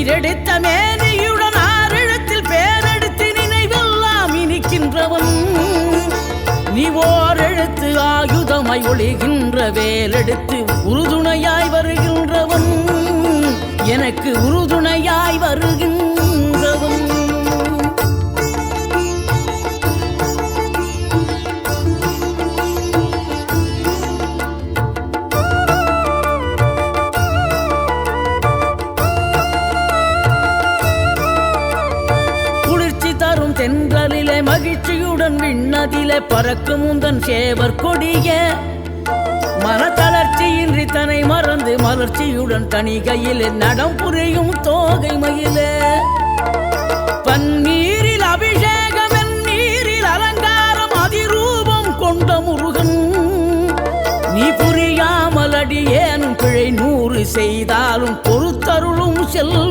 நீரெடுத்த மேனியுடன் ஆறிடத்தில் பேரெடுத்து நினைவெல்லாம் இனிக்கின்றவன் நீ ஓரெழுத்து ஆயுதமாய் ஒளிகின்ற வேலெடுத்து உறுதுணையாய் வருகின்றவன் எனக்கு உறுதுணையாய் வருகின்றவன் தென்றலிலே மகிழ்ச்சியுடன் விண்ணதிலே பறக்கும் உந்தன் சேவர் கொடிய மனத்தளர்ச்சியின்றி தன்னை மறந்து மலர்ச்சியுடன் தனிகையில் நடம் புரியும் தோகை மயிலே பன்னீரில் அபிஷேகம் நீரில் அலங்காரம் அதிரூபம் கொண்ட முருகன் நீ புரியாமல் அடியேனும் பிழை 100 செய்தாலும் பொறுத்தருளும் செல்வ